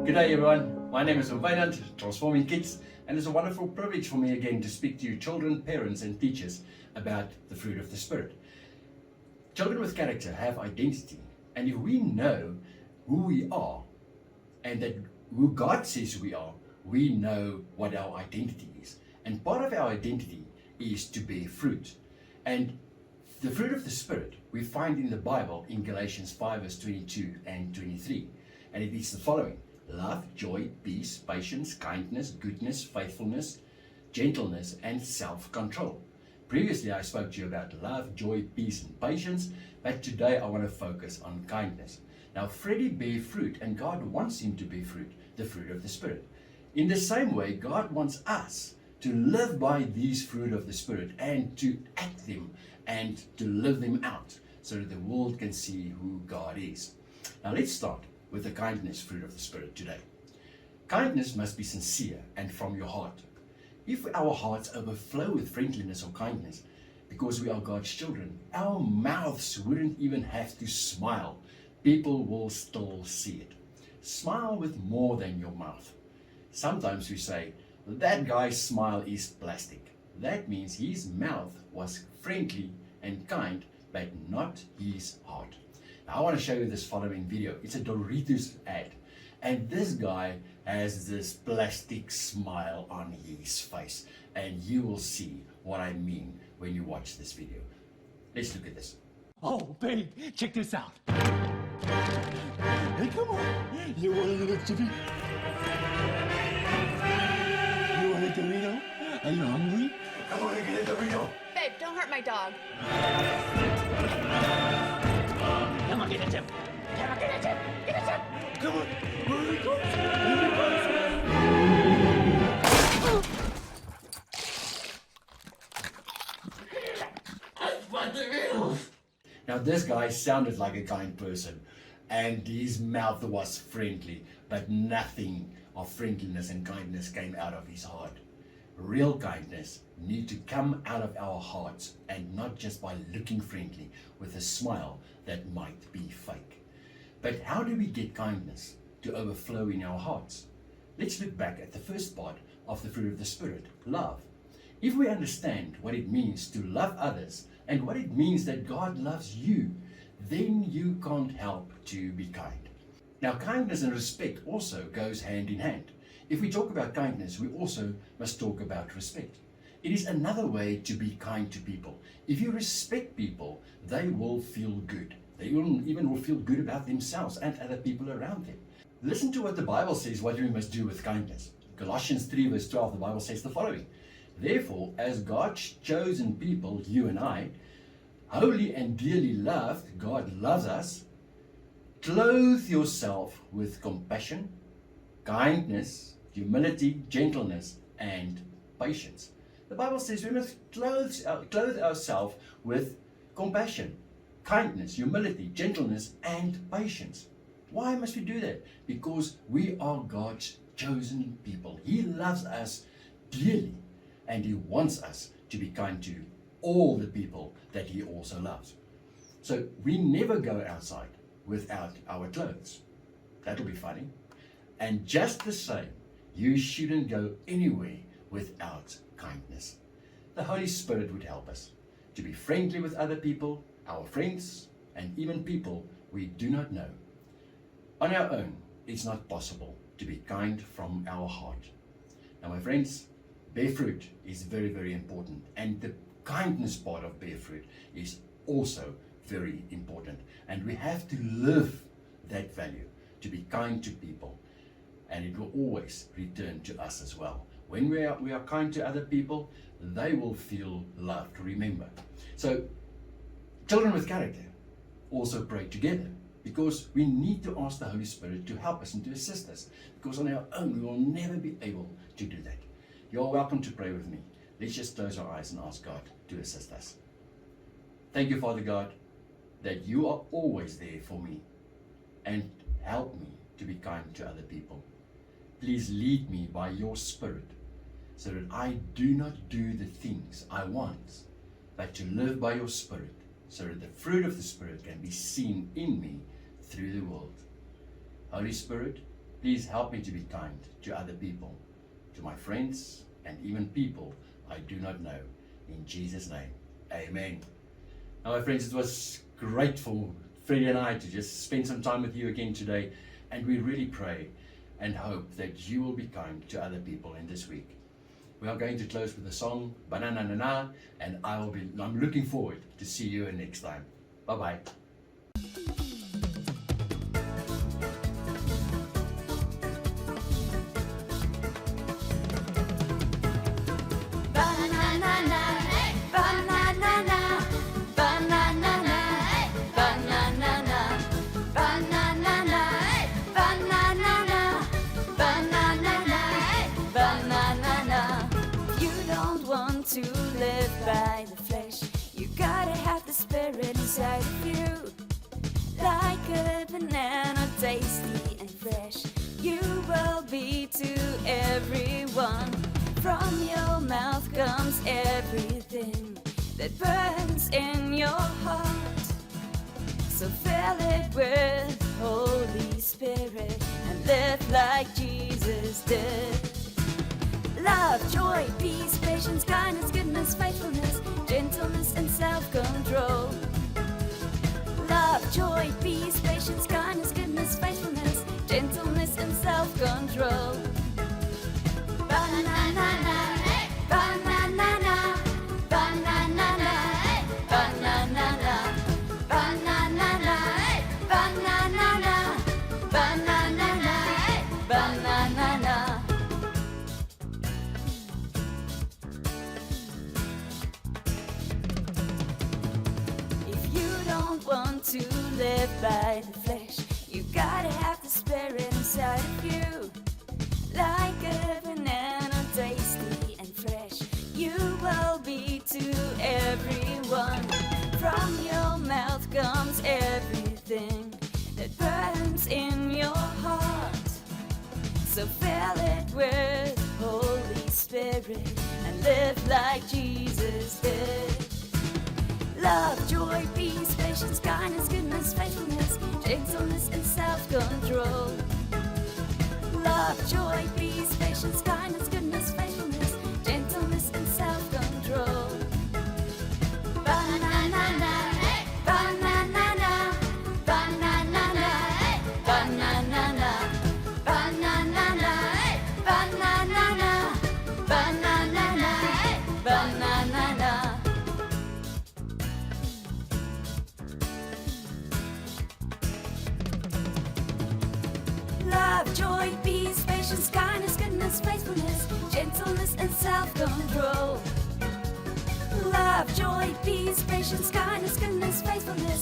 G'day everyone, my name is Wynand, Transforming Kids, and it's a wonderful privilege for me again to speak to you children, parents and teachers about the fruit of the Spirit. Children with character have identity, and if we know who we are and that who God says we are, we know what our identity is. And part of our identity is to bear fruit. And the fruit of the Spirit we find in the Bible in Galatians 5 verse 22 and 23. And it is the following: love, joy, peace, patience, kindness, goodness, faithfulness, gentleness, and self-control. Previously, I spoke to you about love, joy, peace, and patience, but today I want to focus on kindness. Now, Freddie bear fruit, and God wants him to bear fruit, the fruit of the Spirit. In the same way, God wants us to live by these fruit of the Spirit and to act them and to live them out so that the world can see who God is. Now, let's start with the kindness fruit of the Spirit today. Kindness must be sincere and from your heart. If our hearts overflow with friendliness or kindness because we are God's children, our mouths wouldn't even have to smile. People will still see it. Smile with more than your mouth. Sometimes we say, that guy's smile is plastic. That means his mouth was friendly and kind, but not his heart. Now, I want to show you this following video. It's a Doritos ad. And this guy has this plastic smile on his face. And you will see what I mean when you watch this video. Let's look at this. Oh, babe, check this out. Hey, come on. You want a little chippy? You want a Dorito? Are you hungry? I want to get a Dorito. Babe, don't hurt my dog. Come on, get a chip. Come on, get a chip. Get a chip. Come on. Here he goes. Here he goes. Now, this guy sounded like a kind person, and his mouth was friendly, but nothing of friendliness and kindness came out of his heart. Real kindness needs to come out of our hearts, and not just by looking friendly with a smile that might be fake. But how do we get kindness to overflow in our hearts? Let's look back at the first part of the fruit of the Spirit, love. If we understand what it means to love others and what it means that God loves you, then you can't help to be kind. Now, kindness and respect also goes hand in hand. If we talk about kindness, we also must talk about respect. It is another way to be kind to people. If you respect people, they will feel good. They will feel good about themselves and other people around them. Listen to what the Bible says what we must do with kindness. Colossians 3 verse 12, the Bible says the following: therefore, as God's chosen people, you and I, holy and dearly loved, God loves us, clothe yourself with compassion, kindness, humility, gentleness, and patience. The Bible says we must clothe ourselves with compassion, kindness, humility, gentleness, and patience. Why must we do that? Because we are God's chosen people. He loves us dearly, and He wants us to be kind to all the people that He also loves. So we never go outside without our clothes. That'll be funny. And just the same, you shouldn't go anywhere without kindness. The Holy Spirit would help us to be friendly with other people, our friends, and even people we do not know. On our own, it's not possible to be kind from our heart. Now, my friends, bear fruit is very, very important. And the kindness part of bear fruit is also very important. And we have to live that value, to be kind to people. And it will always return to us as well. When we are kind to other people, they will feel loved, remember. So, children with character also pray together, because we need to ask the Holy Spirit to help us and to assist us, because on our own we will never be able to do that. You're welcome to pray with me. Let's just close our eyes and ask God to assist us. Thank you, Father God, that you are always there for me, and help me to be kind to other people. Please lead me by your Spirit so that I do not do the things I want, but to live by your Spirit so that the fruit of the Spirit can be seen in me through the world. Holy Spirit, Please help me to be kind to other people, to my friends, and even people I do not know. In Jesus' name, amen. Now, my friends, it was great for Freddie and I to just spend some time with you again today. And we really pray and hope that you will be kind to other people in this week. We are going to close with the song Banana Na Na, and I'm looking forward to see you next time. Bye-bye. To live by the flesh, you gotta have the spirit inside of you. Like a banana, tasty and fresh, you will be to everyone. From your mouth comes everything that burns in your heart. So fill it with Holy Spirit and live like Jesus did. Love, joy, peace, patience, kindness, goodness, faithfulness, gentleness, and self-control. Love, joy, peace, patience, kindness, goodness, faithfulness, gentleness, and self-control. Banana, banana, banana, banana, banana, banana, banana, banana. Want to live by the flesh, you gotta have the spirit inside of you. Like a banana, tasty and fresh, you will be to everyone. From your mouth comes everything that burns in your heart. So fill it with Holy Spirit and live like Jesus did. Love, joy, peace, patience, kindness, goodness, faithfulness, gentleness, and self-control. Love, joy, peace, patience, kindness, goodness, faithfulness, gentleness, and self-control. Banana, banana, banana, banana, banana, banana, banana, banana. Love, joy, peace, patience, kindness, goodness, faithfulness, gentleness, and self-control. Love, joy, peace, patience, kindness, goodness, faithfulness,